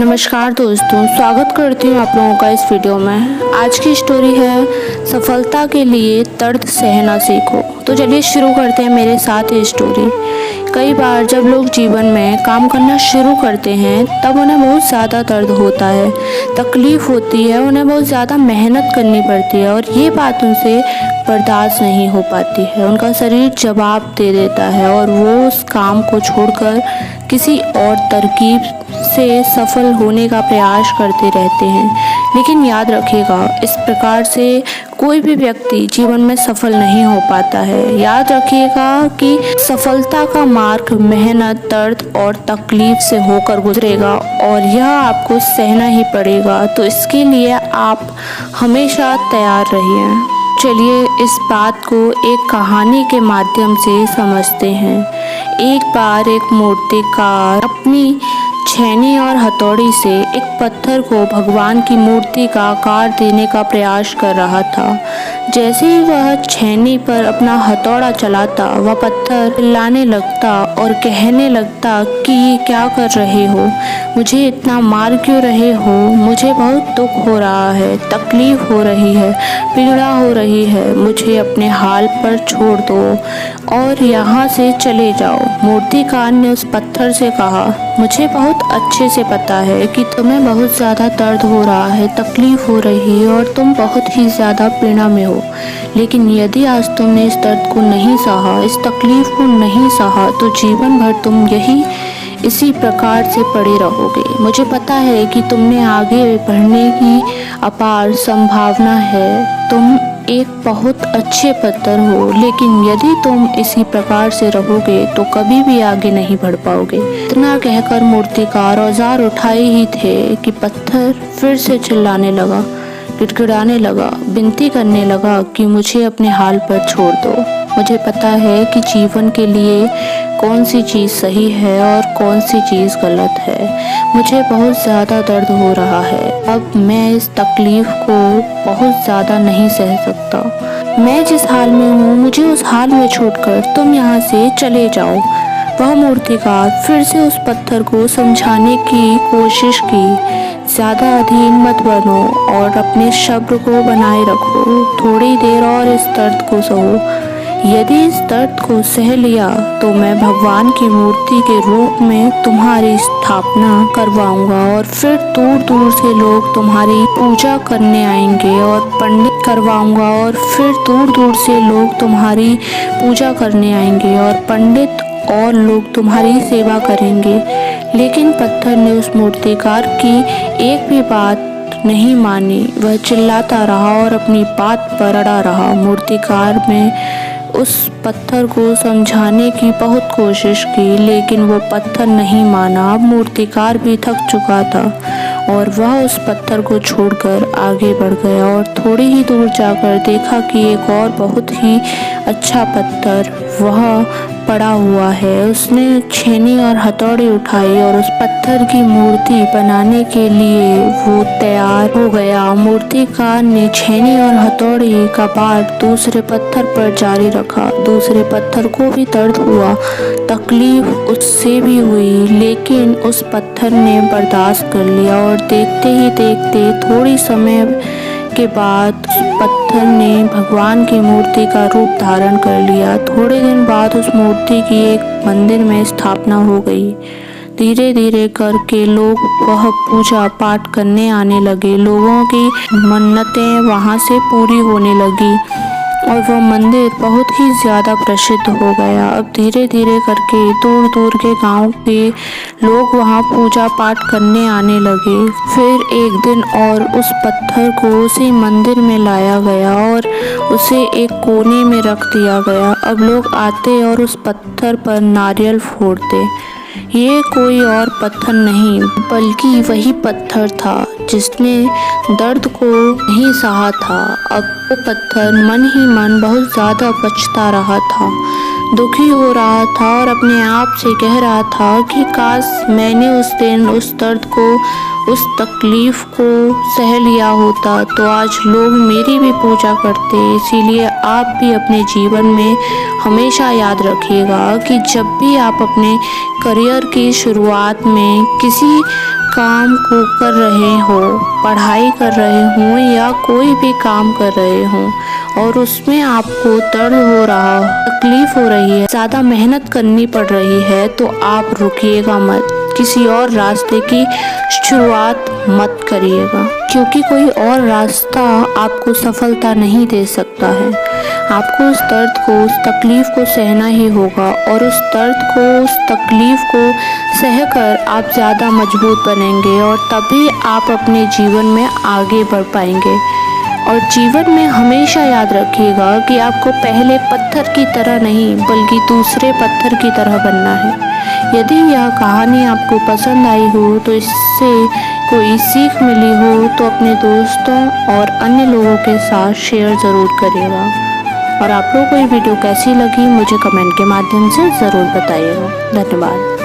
नमस्कार दोस्तों, स्वागत करती हूँ आप लोगों का इस वीडियो में। आज की स्टोरी है सफलता के लिए दर्द सहना सीखो। तो चलिए शुरू करते हैं मेरे साथ ये स्टोरी। कई बार जब लोग जीवन में काम करना शुरू करते हैं तब उन्हें बहुत ज़्यादा दर्द होता है, तकलीफ़ होती है, उन्हें बहुत ज़्यादा मेहनत करनी पड़ती है और ये बात उनसे बर्दाश्त नहीं हो पाती है। उनका शरीर जवाब दे देता है और वो उस काम को छोड़कर किसी और तरकीब से सफल होने का प्रयास करते रहते हैं। लेकिन याद रखिएगा, इस प्रकार से कोई भी व्यक्ति जीवन में सफल नहीं हो पाता है। याद रखिएगा कि सफलता का मार्ग मेहनत, दर्द और तकलीफ से होकर गुजरेगा और यह आपको सहना ही पड़ेगा। तो इसके लिए आप हमेशा तैयार रहिए। चलिए इस बात को एक कहानी के माध्यम से समझते हैं। एक बार एक मूर्तिकार अपनी छेनी और हथौड़ी से एक पत्थर को भगवान की मूर्ति का आकार देने का प्रयास कर रहा था। जैसे ही वह छेनी पर अपना हथौड़ा चलाता, वह पत्थर चिल्लाने लगता और कहने लगता कि ये क्या कर रहे हो, मुझे इतना मार क्यों रहे हो, मुझे बहुत दुख हो रहा है, तकलीफ हो रही है, पीड़ा हो रही है, मुझे अपने हाल पर छोड़ दो और यहाँ से चले जाओ। मूर्तिकार ने उस पत्थर से कहा, मुझे बहुत अच्छे से पता है कि तुम्हें बहुत ज़्यादा दर्द हो रहा है, तकलीफ हो रही है और तुम बहुत ही ज़्यादा पीड़ा में हो। लेकिन यदि आज तुमने इस दर्द को नहीं सहा, इस तकलीफ को नहीं सहा, तो जीवन भर तुम इसी प्रकार से पड़े रहोगे। मुझे पता है कि तुमने आगे बढ़ने की अपार संभावना है। तुम एक बहुत अच्छे पत्थर हो, लेकिन यदि तुम इसी प्रकार से रहोगे तो कभी भी आगे नहीं बढ़ पाओगे। इतना कहकर मूर्तिकार औजार उठाए ही थे कि पत्थर फिर से चिल्लाने लगा, गिड़गिड़ाने लगा, विनती करने लगा कि मुझे अपने हाल पर छोड़ दो। मुझे पता है कि जीवन के लिए कौन सी चीज़ सही है और कौन सी चीज़ गलत है। मुझे बहुत ज़्यादा दर्द हो रहा है। अब मैं इस तकलीफ़ को बहुत ज़्यादा नहीं सह सकता। मैं जिस हाल में हूँ, मुझे उस हाल में छोड़कर तुम यहाँ से चले जाओ। वह मूर्तिकार फिर से उस पत्थर को समझाने की कोशिश की, ज़्यादा अधीन मत बनो और अपने सब्र को बनाए रखो। थोड़ी देर और इस दर्द को सहो। यदि इस दर्द को सह लिया तो मैं भगवान की मूर्ति के रूप में तुम्हारी स्थापना करवाऊंगा और फिर दूर दूर से लोग तुम्हारी पूजा करने आएंगे और पंडित करवाऊंगा और फिर दूर दूर से लोग तुम्हारी पूजा करने आएंगे और पंडित और लोग तुम्हारी सेवा करेंगे। लेकिन पत्थर ने उस मूर्तिकार की एक भी बात नहीं मानी। वह चिल्लाता रहा और अपनी बात पर अड़ा रहा। मूर्तिकार में उस पत्थर को समझाने की बहुत कोशिश की, लेकिन वो पत्थर नहीं माना। अब मूर्तिकार भी थक चुका था और वह उस पत्थर को छोड़कर आगे बढ़ गया और थोड़ी ही दूर जाकर देखा कि एक और बहुत ही अच्छा पत्थर वह पड़ा हुआ है। उसने छेनी और हथौड़ी उठाई और उस पत्थर की मूर्ति बनाने के लिए वो तैयार हो गया। मूर्तिकार ने छेनी और हथौड़ी का वार दूसरे पत्थर पर जारी रखा। दूसरे पत्थर को भी दर्द हुआ, तकलीफ उससे भी हुई, लेकिन उस पत्थर ने बर्दाश्त कर लिया और देखते ही देखते थोड़ी समय के बाद पत्थर ने भगवान की मूर्ति का रूप धारण कर लिया। थोड़े दिन बाद उस मूर्ति की एक मंदिर में स्थापना हो गई। धीरे धीरे करके लोग वह पूजा पाठ करने आने लगे। लोगों की मन्नतें वहाँ से पूरी होने लगी और वह मंदिर बहुत ही ज़्यादा प्रसिद्ध हो गया। अब धीरे धीरे करके दूर दूर के गांव के लोग वहां पूजा पाठ करने आने लगे। फिर एक दिन और उस पत्थर को उसी मंदिर में लाया गया और उसे एक कोने में रख दिया गया। अब लोग आते और उस पत्थर पर नारियल फोड़ते। ये कोई और पत्थर नहीं बल्कि वही पत्थर था जिसने दर्द को नहीं सहा था। अब वो पत्थर मन ही मन बहुत ज़्यादा पछता रहा था। दुखी हो रहा था और अपने आप से कह रहा था कि काश मैंने उस दिन उस दर्द को, उस तकलीफ को सह लिया होता तो आज लोग मेरी भी पूजा करते। इसीलिए आप भी अपने जीवन में हमेशा याद रखिएगा कि जब भी आप अपने करियर की शुरुआत में किसी काम को कर रहे हो, पढ़ाई कर रहे हो या कोई भी काम कर रहे हो और उसमें आपको दर्द हो रहा हो, तकलीफ हो रही है, ज़्यादा मेहनत करनी पड़ रही है, तो आप रुकिएगा मत, किसी और रास्ते की शुरुआत मत करिएगा, क्योंकि कोई और रास्ता आपको सफलता नहीं दे सकता है। आपको उस दर्द को, उस तकलीफ को सहना ही होगा और उस दर्द को, उस तकलीफ को सहकर आप ज़्यादा मजबूत बनेंगे और तभी आप अपने जीवन में आगे बढ़ पाएंगे। और जीवन में हमेशा याद रखिएगा कि आपको पहले पत्थर की तरह नहीं बल्कि दूसरे पत्थर की तरह बनना है। यदि यह कहानी आपको पसंद आई हो, तो इससे कोई सीख मिली हो तो अपने दोस्तों और अन्य लोगों के साथ शेयर ज़रूर करिएगा। और आप लोगों को ये वीडियो कैसी लगी मुझे कमेंट के माध्यम से ज़रूर बताइएगा। धन्यवाद।